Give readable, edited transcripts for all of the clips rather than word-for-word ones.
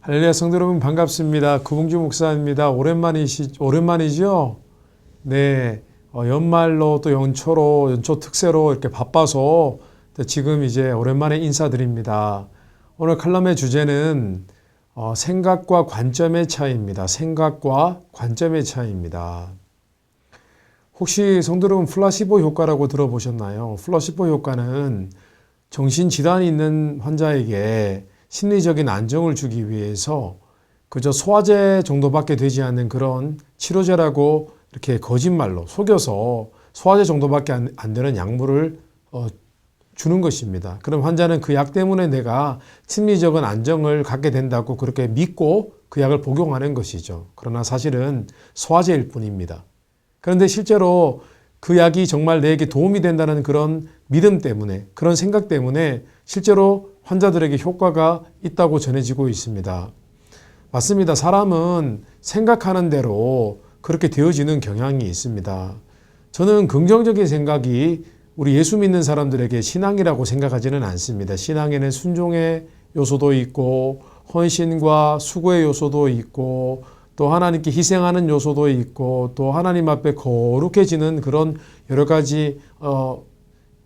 할렐루야, 성도 여러분 반갑습니다. 구봉주 목사입니다. 오랜만이죠? 네, 연말로 또 연초 특세로 이렇게 바빠서 지금 이제 오랜만에 인사드립니다. 오늘 칼럼의 주제는 생각과 관점의 차이입니다. 생각과 관점의 차이입니다. 혹시 성도 여러분 플라시보 효과라고 들어보셨나요? 플라시보 효과는 정신질환이 있는 환자에게 심리적인 안정을 주기 위해서 그저 소화제 정도밖에 되지 않는 그런 치료제라고 이렇게 거짓말로 속여서 소화제 정도밖에 안 되는 약물을 주는 것입니다. 그럼 환자는 그 약 때문에 내가 심리적인 안정을 갖게 된다고 그렇게 믿고 그 약을 복용하는 것이죠. 그러나 사실은 소화제일 뿐입니다. 그런데 실제로 그 약이 정말 내게 도움이 된다는 그런 믿음 때문에, 그런 생각 때문에 실제로 환자들에게 효과가 있다고 전해지고 있습니다. 맞습니다. 사람은 생각하는 대로 그렇게 되어지는 경향이 있습니다. 저는 긍정적인 생각이 우리 예수 믿는 사람들에게 신앙이라고 생각하지는 않습니다. 신앙에는 순종의 요소도 있고 헌신과 수고의 요소도 있고 또 하나님께 희생하는 요소도 있고 또 하나님 앞에 거룩해지는 그런 여러 가지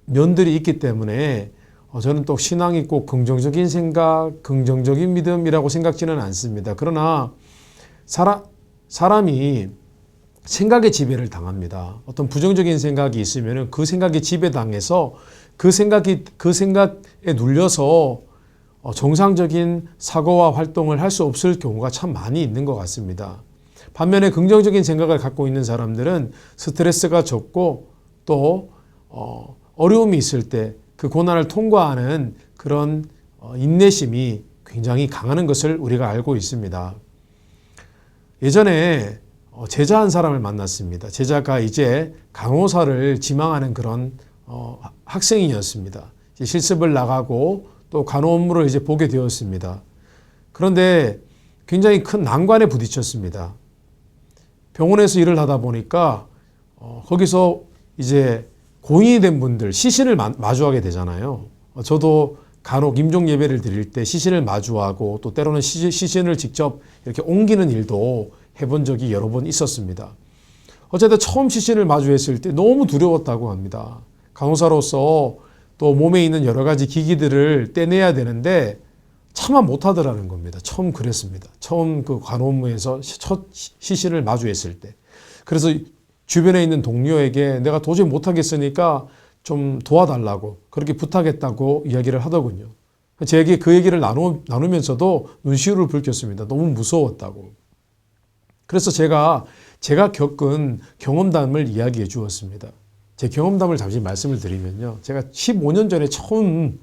면들이 있기 때문에 저는 또 신앙이 꼭 긍정적인 생각, 긍정적인 믿음이라고 생각지는 않습니다. 그러나 사람이 생각의 지배를 당합니다. 어떤 부정적인 생각이 있으면 그 생각에 지배당해서 그 생각에 눌려서 정상적인 사고와 활동을 할 수 없을 경우가 참 많이 있는 것 같습니다. 반면에 긍정적인 생각을 갖고 있는 사람들은 스트레스가 적고 또 어려움이 있을 때 그 고난을 통과하는 그런 인내심이 굉장히 강한 것을 우리가 알고 있습니다. 예전에 제자 한 사람을 만났습니다. 제자가 이제 간호사를 지망하는 그런 학생이었습니다. 이제 실습을 나가고 또 간호 업무를 이제 보게 되었습니다. 그런데 굉장히 큰 난관에 부딪혔습니다. 병원에서 일을 하다 보니까 거기서 이제 고인이 된 분들, 시신을 마주하게 되잖아요. 저도 간혹 임종 예배를 드릴 때 시신을 마주하고 또 때로는 시신을 직접 이렇게 옮기는 일도 해본 적이 여러 번 있었습니다. 어쨌든 처음 시신을 마주했을 때 너무 두려웠다고 합니다. 간호사로서 또 몸에 있는 여러 가지 기기들을 떼내야 되는데 차마 못하더라는 겁니다. 처음 그랬습니다. 처음 그 간호업무에서 첫 시신을 마주했을 때. 그래서 주변에 있는 동료에게 내가 도저히 못하겠으니까 좀 도와달라고 그렇게 부탁했다고 이야기를 하더군요. 제게 그 얘기를 나누면서도 눈시울을 붉혔습니다. 너무 무서웠다고. 그래서 제가 겪은 경험담을 이야기해 주었습니다. 제 경험담을 잠시 말씀을 드리면요. 제가 15년 전에 처음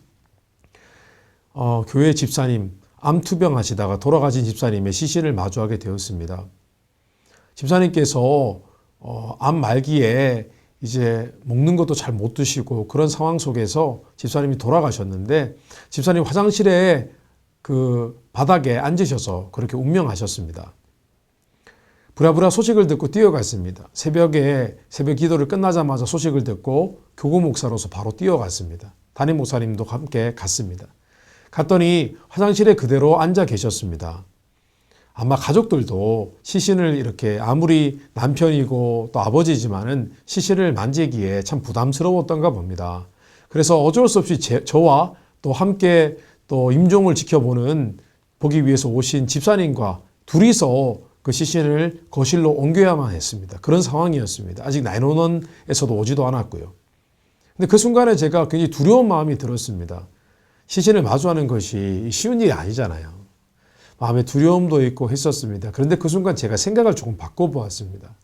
교회 집사님, 암투병 하시다가 돌아가신 집사님의 시신을 마주하게 되었습니다. 집사님께서 암 말기에 이제 먹는 것도 잘 못 드시고 그런 상황 속에서 집사님이 돌아가셨는데 집사님 화장실에 그 바닥에 앉으셔서 그렇게 운명하셨습니다. 부랴부랴 소식을 듣고 뛰어갔습니다. 새벽 기도를 끝나자마자 소식을 듣고 교구 목사로서 바로 뛰어갔습니다. 담임 목사님도 함께 갔습니다. 갔더니 화장실에 그대로 앉아 계셨습니다. 아마 가족들도 시신을 이렇게 아무리 남편이고 또 아버지지만은 시신을 만지기에 참 부담스러웠던가 봅니다. 그래서 어쩔 수 없이 저와 또 함께 또 임종을 보기 위해서 오신 집사님과 둘이서 그 시신을 거실로 옮겨야만 했습니다. 그런 상황이었습니다. 아직 911에서도 오지도 않았고요. 근데 그 순간에 제가 굉장히 두려운 마음이 들었습니다. 시신을 마주하는 것이 쉬운 일이 아니잖아요. 마음에 두려움도 있고 했었습니다. 그런데 그 순간 제가 생각을 조금 바꿔보았습니다.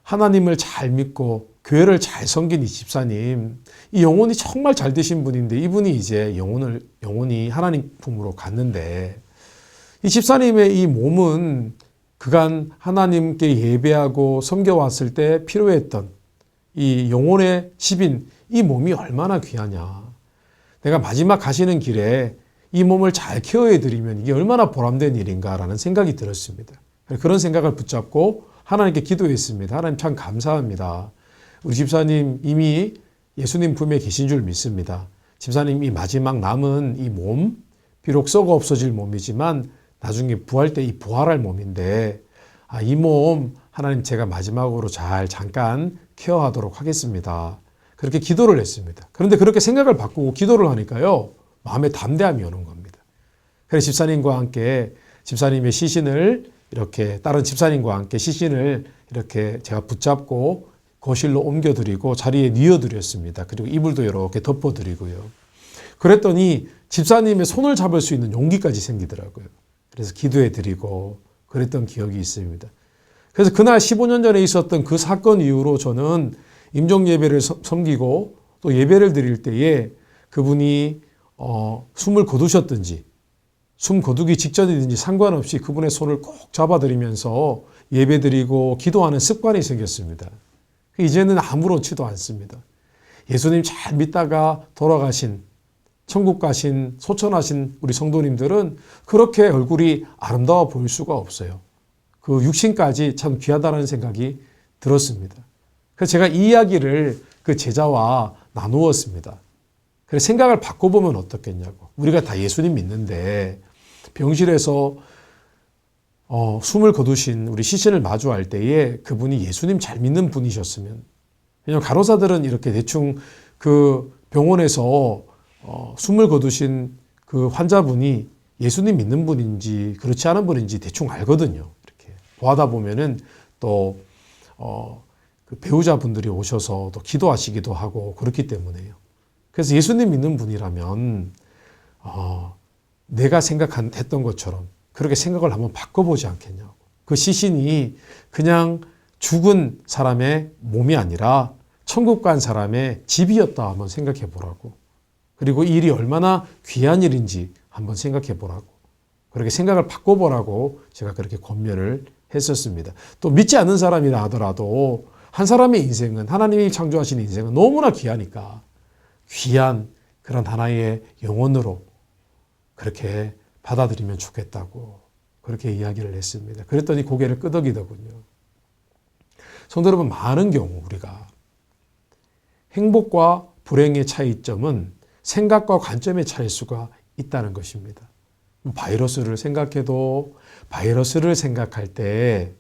하나님을 잘 믿고 교회를 잘 섬긴 이 집사님, 이 영혼이 정말 잘 되신 분인데 이분이 이제 영혼이 하나님 품으로 갔는데 이 집사님의 이 몸은 그간 하나님께 예배하고 섬겨왔을 때 필요했던 이 영혼의 집인 이 몸이 얼마나 귀하냐. 내가 마지막 가시는 길에 이 몸을 잘 케어해드리면 이게 얼마나 보람된 일인가라는 생각이 들었습니다. 그런 생각을 붙잡고 하나님께 기도했습니다. 하나님 참 감사합니다. 우리 집사님 이미 예수님 품에 계신 줄 믿습니다. 집사님이 마지막 남은 이 몸 비록 썩어 없어질 몸이지만 나중에 부활 때 이 부활할 몸인데 이 몸 하나님 제가 마지막으로 잘 잠깐 케어하도록 하겠습니다. 그렇게 기도를 했습니다. 그런데 그렇게 생각을 바꾸고 기도를 하니까요. 마음에 담대함이 오는 겁니다. 그래서 집사님과 함께 집사님의 시신을 이렇게 다른 집사님과 함께 시신을 이렇게 제가 붙잡고 거실로 옮겨드리고 자리에 뉘어드렸습니다. 그리고 이불도 이렇게 덮어드리고요. 그랬더니 집사님의 손을 잡을 수 있는 용기까지 생기더라고요. 그래서 기도해드리고 그랬던 기억이 있습니다. 그래서 그날 15년 전에 있었던 그 사건 이후로 저는 임종 예배를 섬기고 또 예배를 드릴 때에 그분이 숨을 거두셨든지 숨 거두기 직전이든지 상관없이 그분의 손을 꼭 잡아드리면서 예배드리고 기도하는 습관이 생겼습니다. 이제는 아무렇지도 않습니다. 예수님 잘 믿다가 돌아가신 천국 가신 소천하신 우리 성도님들은 그렇게 얼굴이 아름다워 보일 수가 없어요. 그 육신까지 참 귀하다는 생각이 들었습니다. 그래서 제가 이 이야기를 그 제자와 나누었습니다. 그래서 생각을 바꿔보면 어떻겠냐고. 우리가 다 예수님 믿는데 병실에서 숨을 거두신 우리 시신을 마주할 때에 그분이 예수님 잘 믿는 분이셨으면, 왜냐하면 간호사들은 이렇게 대충 그 병원에서 숨을 거두신 그 환자분이 예수님 믿는 분인지 그렇지 않은 분인지 대충 알거든요. 이렇게 보다 보면은 또 그 배우자분들이 오셔서 또 기도하시기도 하고 그렇기 때문에요. 그래서 예수님 믿는 분이라면 내가 생각했던 것처럼 그렇게 생각을 한번 바꿔보지 않겠냐고. 그 시신이 그냥 죽은 사람의 몸이 아니라 천국 간 사람의 집이었다 한번 생각해 보라고. 그리고 이 일이 얼마나 귀한 일인지 한번 생각해 보라고. 그렇게 생각을 바꿔보라고 제가 그렇게 권면을 했었습니다. 또 믿지 않는 사람이라 하더라도 한 사람의 인생은, 하나님이 창조하신 인생은 너무나 귀하니까 귀한 그런 하나의 영혼으로 그렇게 받아들이면 좋겠다고 그렇게 이야기를 했습니다. 그랬더니 고개를 끄덕이더군요. 성도 여러분, 많은 경우 우리가 행복과 불행의 차이점은 생각과 관점의 차이일 수가 있다는 것입니다. 바이러스를 생각해도 바이러스를 생각할 때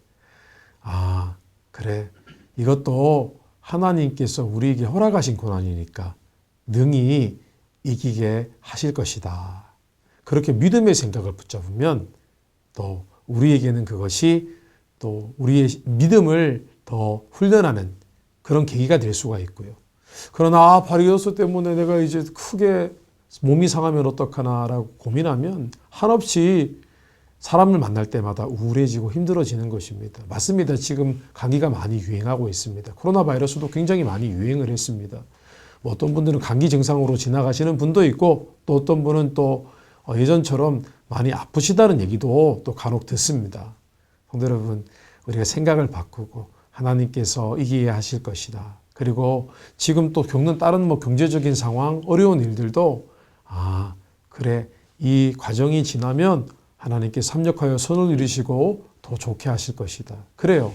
그래, 이것도 하나님께서 우리에게 허락하신 고난이니까 능히 이기게 하실 것이다. 그렇게 믿음의 생각을 붙잡으면 또 우리에게는 그것이 또 우리의 믿음을 더 훈련하는 그런 계기가 될 수가 있고요. 그러나 바이러스 때문에 내가 이제 크게 몸이 상하면 어떡하나라고 고민하면 한없이 사람을 만날 때마다 우울해지고 힘들어지는 것입니다. 맞습니다. 지금 감기가 많이 유행하고 있습니다. 코로나 바이러스도 굉장히 많이 유행을 했습니다. 어떤 분들은 감기 증상으로 지나가시는 분도 있고 또 어떤 분은 또 예전처럼 많이 아프시다는 얘기도 또 간혹 듣습니다. 성도 여러분, 우리가 생각을 바꾸고 하나님께서 이기게 하실 것이다. 그리고 지금 또 겪는 다른 경제적인 상황, 어려운 일들도 그래, 이 과정이 지나면 하나님께서 합력하여 선을 이루시고 더 좋게 하실 것이다. 그래요.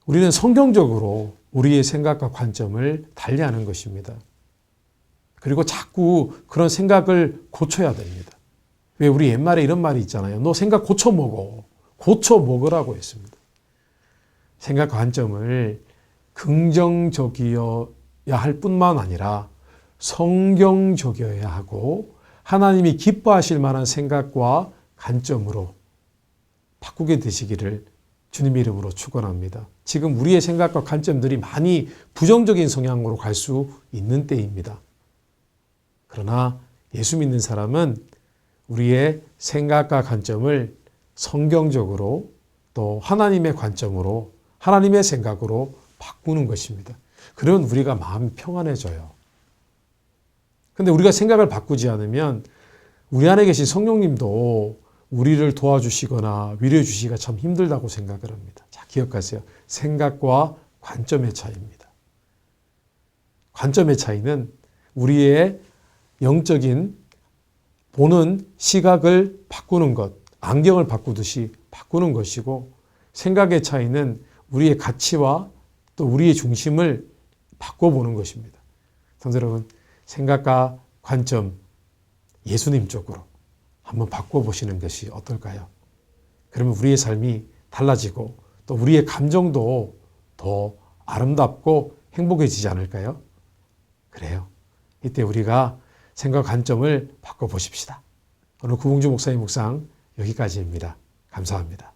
우리는 성경적으로 우리의 생각과 관점을 달리하는 것입니다. 그리고 자꾸 그런 생각을 고쳐야 됩니다. 왜 우리 옛말에 이런 말이 있잖아요. 너 생각 고쳐먹어. 고쳐먹으라고 했습니다. 생각 관점을 긍정적이어야 할 뿐만 아니라 성경적이어야 하고 하나님이 기뻐하실 만한 생각과 관점으로 바꾸게 되시기를 주님의 이름으로 축원합니다. 지금 우리의 생각과 관점들이 많이 부정적인 성향으로 갈 수 있는 때입니다. 그러나 예수 믿는 사람은 우리의 생각과 관점을 성경적으로 또 하나님의 관점으로 하나님의 생각으로 바꾸는 것입니다. 그러면 우리가 마음이 평안해져요. 근데 우리가 생각을 바꾸지 않으면 우리 안에 계신 성령님도 우리를 도와주시거나 위로해 주시기가 참 힘들다고 생각을 합니다. 자, 기억하세요. 생각과 관점의 차이입니다. 관점의 차이는 우리의 영적인 보는 시각을 바꾸는 것, 안경을 바꾸듯이 바꾸는 것이고, 생각의 차이는 우리의 가치와 또 우리의 중심을 바꿔보는 것입니다. 성도 여러분, 생각과 관점 예수님 쪽으로, 한번 바꿔보시는 것이 어떨까요? 그러면 우리의 삶이 달라지고 또 우리의 감정도 더 아름답고 행복해지지 않을까요? 그래요. 이때 우리가 생각 관점을 바꿔보십시다. 오늘 구봉주 목사님 묵상 여기까지입니다. 감사합니다.